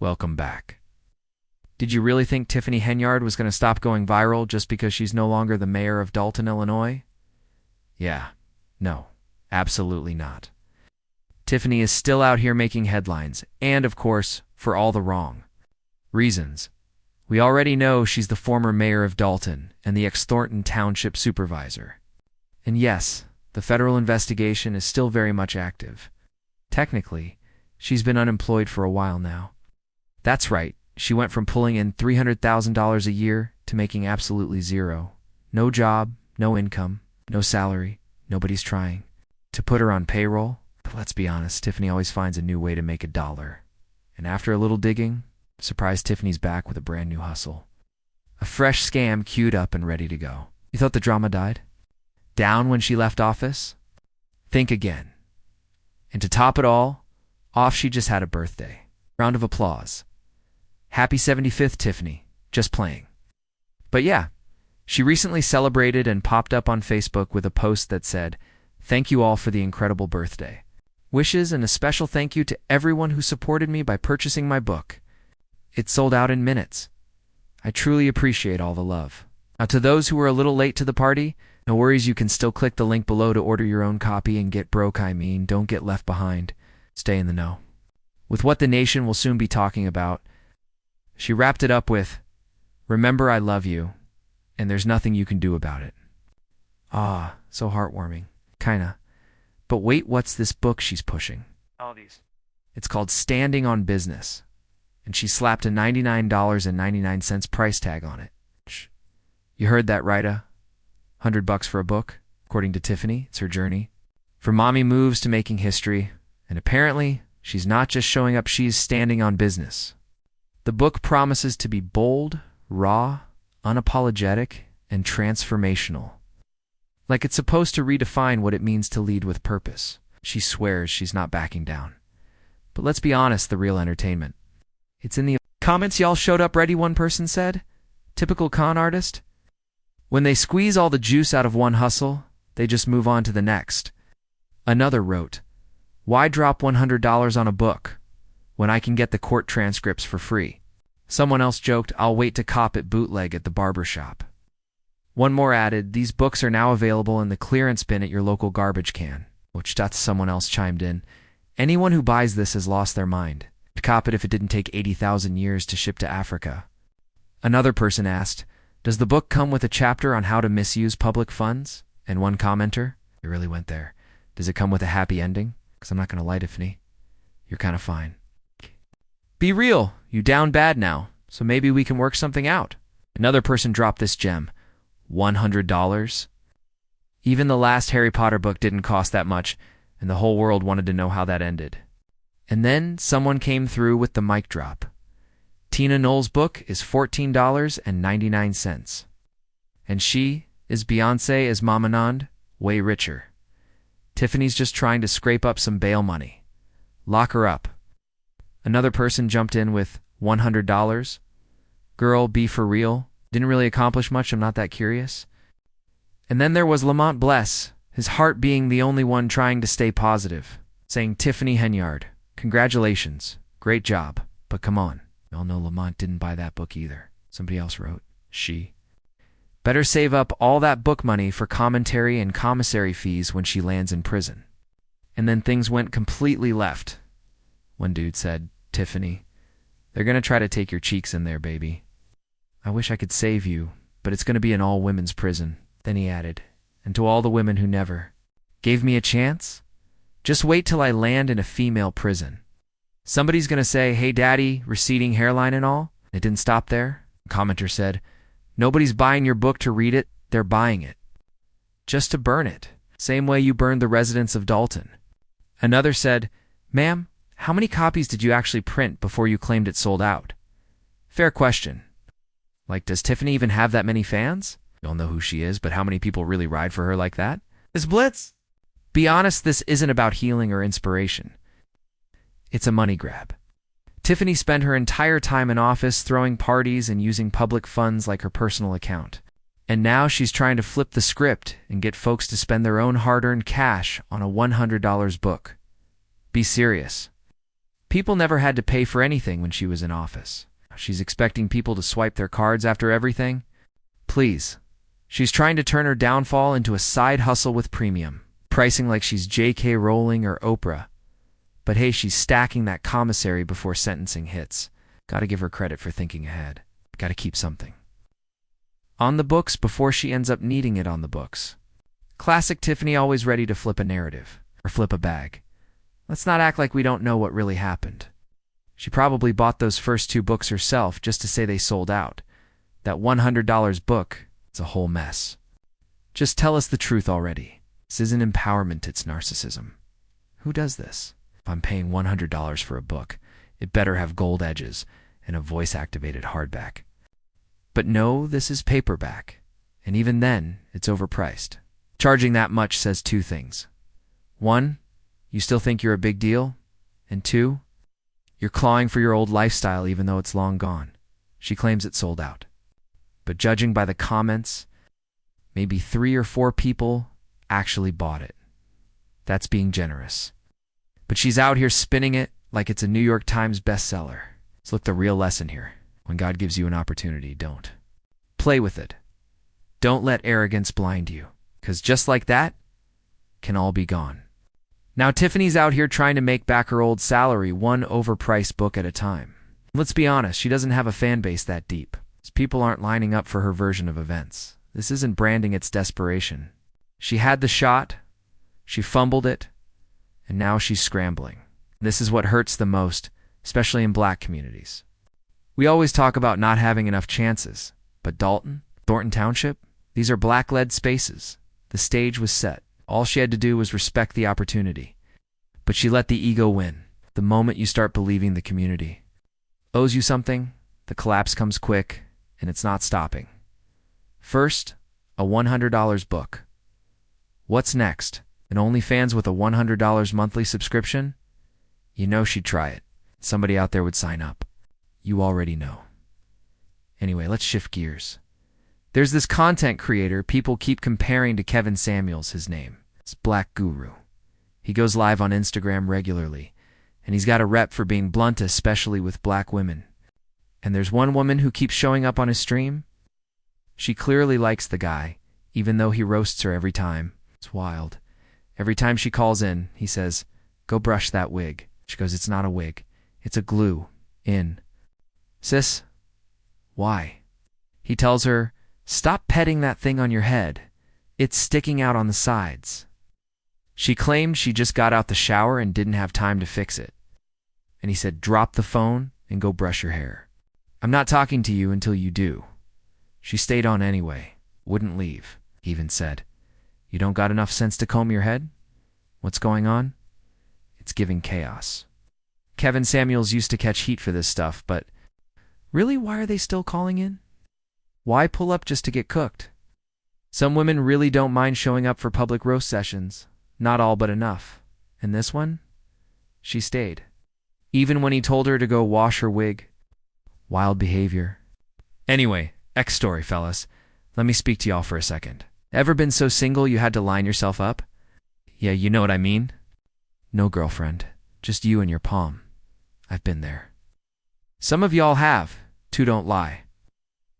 Welcome back. Did you really think Tiffany Henyard was going to stop going viral just because she's no longer the mayor of Dalton, Illinois? Yeah, no, absolutely not. Tiffany is still out here making headlines, and of course, for all the wrong reasons. We already know she's the former mayor of Dalton and the ex-Thornton Township supervisor. And yes, the federal investigation is still very much active. Technically, she's been unemployed for a while now. That's right, she went from pulling in $300,000 a year to making absolutely zero. No job, no income, no salary, nobody's trying to put her on payroll. But let's be honest, Tiffany always finds a new way to make a dollar. And after a little digging, surprise Tiffany's back with a brand new hustle. A fresh scam queued up and ready to go. You thought the drama died? Down when she left office? Think again. And to top it all, off she just had a birthday. Round of applause. Happy 75th, Tiffany. Just playing. But yeah, she recently celebrated and popped up on Facebook with a post that said, "Thank you all for the incredible birthday. Wishes and a special thank you to everyone who supported me by purchasing my book. It sold out in minutes. I truly appreciate all the love." Now, to those who were a little late to the party, no worries, you can still click the link below to order your own copy and get broke. Don't get left behind. Stay in the know. With what the nation will soon be talking about, she wrapped it up with, "Remember, I love you, and there's nothing you can do about it." Ah, so heartwarming. Kinda. But wait, what's this book she's pushing? All these. It's called Standing on Business, and she slapped a $99.99 price tag on it. You heard that right? $100 for a book? According to Tiffany, it's her journey. From mommy moves to making history, and apparently, she's not just showing up, she's standing on business. The book promises to be bold, raw, unapologetic, and transformational. Like it's supposed to redefine what it means to lead with purpose. She swears she's not backing down. But let's be honest, the real entertainment. It's in the comments. Y'all showed up ready, one person said. Typical con artist. When they squeeze all the juice out of one hustle, they just move on to the next. Another wrote, "Why drop $100 on a book when I can get the court transcripts for free?" Someone else joked, "I'll wait to cop it bootleg at the barber shop." One more added, "These books are now available in the clearance bin at your local garbage can," which someone else chimed in, "Anyone who buys this has lost their mind. I'd cop it if it didn't take 80,000 years to ship to Africa." Another person asked, "Does the book come with a chapter on how to misuse public funds?" And one commenter, it really went there, "Does it come with a happy ending? Because I'm not going to lie, Tiffany. You're kind of fine. Be real, you down bad now, so maybe we can work something out." Another person dropped this gem, $100. Even the last Harry Potter book didn't cost that much, and the whole world wanted to know how that ended. And then someone came through with the mic drop. Tina Knowles' book is $14.99. And she is Beyoncé as Mama Nand, way richer. Tiffany's just trying to scrape up some bail money. Lock her up. Another person jumped in with $100. Girl, be for real. Didn't really accomplish much, I'm not that curious. And then there was Lamont Bless, his heart being the only one trying to stay positive, saying, "Tiffany Henyard, congratulations, great job, but come on." We all know Lamont didn't buy that book either. Somebody else wrote, "She better save up all that book money for commentary and commissary fees when she lands in prison." And then things went completely left. One dude said, "Tiffany, they're going to try to take your cheeks in there, baby. I wish I could save you, but it's going to be an all-women's prison." Then he added, "And to all the women who never gave me a chance, just wait till I land in a female prison. Somebody's going to say, 'Hey, daddy, receding hairline and all.'" It didn't stop there. A commenter said, "Nobody's buying your book to read it, they're buying it just to burn it, same way you burned the residents of Dalton." Another said, "Ma'am, how many copies did you actually print before you claimed it sold out?" Fair question. Like, does Tiffany even have that many fans? You all know who she is, but how many people really ride for her like that? This blitz? Be honest, this isn't about healing or inspiration. It's a money grab. Tiffany spent her entire time in office throwing parties and using public funds like her personal account. And now she's trying to flip the script and get folks to spend their own hard-earned cash on a $100 book. Be serious. People never had to pay for anything when she was in office. She's expecting people to swipe their cards after everything? Please. She's trying to turn her downfall into a side hustle with premium, pricing like she's J.K. Rowling or Oprah. But hey, she's stacking that commissary before sentencing hits. Gotta give her credit for thinking ahead. Gotta keep something on the books before she ends up needing it on the books. Classic Tiffany, always ready to flip a narrative, or flip a bag. Let's not act like we don't know what really happened. She probably bought those first 2 books herself just to say they sold out. That $100 book, it's a whole mess. Just tell us the truth already. This isn't empowerment, it's narcissism. Who does this? If I'm paying $100 for a book, it better have gold edges and a voice-activated hardback. But no, this is paperback, and even then, it's overpriced. Charging that much says 2 things. 1, you still think you're a big deal, and 2, you're clawing for your old lifestyle even though it's long gone. She claims it sold out. But judging by the comments, maybe 3 or 4 people actually bought it. That's being generous. But she's out here spinning it like it's a New York Times bestseller. So look, the real lesson here. When God gives you an opportunity, don't. Play with it. Don't let arrogance blind you, because just like that, can all be gone. Now Tiffany's out here trying to make back her old salary, 1 overpriced book at a time. Let's be honest, she doesn't have a fan base that deep. People aren't lining up for her version of events. This isn't branding, it's desperation. She had the shot, she fumbled it, and now she's scrambling. This is what hurts the most, especially in Black communities. We always talk about not having enough chances, but Dalton, Thornton Township, these are Black-led spaces. The stage was set. All she had to do was respect the opportunity. But she let the ego win. The moment you start believing the community owes you something, the collapse comes quick, and it's not stopping. First, a $100 book. What's next? An OnlyFans with a $100 monthly subscription? You know she'd try it. Somebody out there would sign up. You already know. Anyway, let's shift gears. There's this content creator people keep comparing to Kevin Samuels, his name. It's Black Guru. He goes live on Instagram regularly, and he's got a rep for being blunt, especially with Black women. And there's one woman who keeps showing up on his stream. She clearly likes the guy, even though he roasts her every time. It's wild. Every time she calls in, he says, "Go brush that wig." She goes, "It's not a wig. It's a glue. In." "Sis, why?" He tells her, "Stop petting that thing on your head. It's sticking out on the sides." She claimed she just got out the shower and didn't have time to fix it. And he said, "Drop the phone and go brush your hair. I'm not talking to you until you do." She stayed on anyway, wouldn't leave. He even said, "You don't got enough sense to comb your head? What's going on?" It's giving chaos. Kevin Samuels used to catch heat for this stuff, but really, why are they still calling in? Why pull up just to get cooked? Some women really don't mind showing up for public roast sessions. Not all, but enough. And this one? She stayed. Even when he told her to go wash her wig. Wild behavior. Anyway, X story, fellas. Let me speak to y'all for a second. Ever been so single you had to line yourself up? Yeah, you know what I mean? No girlfriend. Just you and your palm. I've been there. Some of y'all have. 2 don't lie.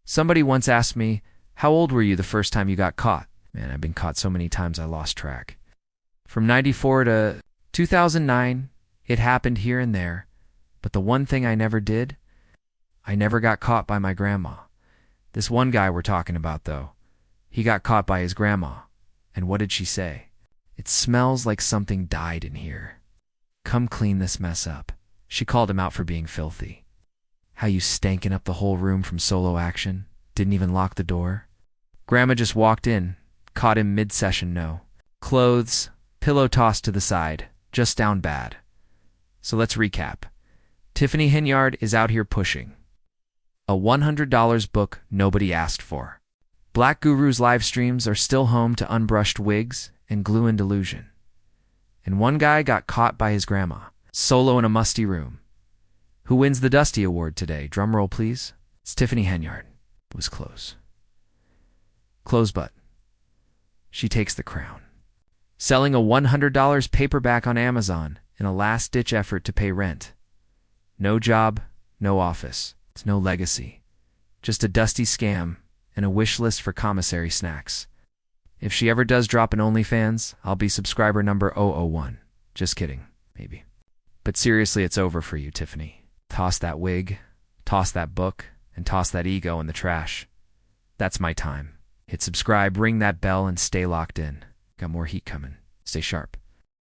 Somebody once asked me, "How old were you the first time you got caught?" Man, I've been caught so many times I lost track. From 94 to 2009, it happened here and there. But the one thing I never did, I never got caught by my grandma. This one guy we're talking about, though, he got caught by his grandma. And what did she say? "It smells like something died in here. Come clean this mess up." She called him out for being filthy. How you stankin' up the whole room from solo action? Didn't even lock the door? Grandma just walked in, caught him mid-session no. Clothes, pillow tossed to the side, just down bad. So let's recap. Tiffany Henyard is out here pushing a $100 book nobody asked for. Black Guru's live streams are still home to unbrushed wigs and glue and delusion. And one guy got caught by his grandma, solo in a musty room. Who wins the Dusty Award today? Drum roll, please. It's Tiffany Henyard. It was close. Close, but she takes the crown. Selling a $100 paperback on Amazon in a last-ditch effort to pay rent. No job, no office, no legacy. Just a dusty scam and a wish list for commissary snacks. If she ever does drop an OnlyFans, I'll be subscriber number 001. Just kidding, maybe. But seriously, it's over for you, Tiffany. Toss that wig, toss that book, and toss that ego in the trash. That's my time. Hit subscribe, ring that bell, and stay locked in. Got more heat coming. Stay sharp.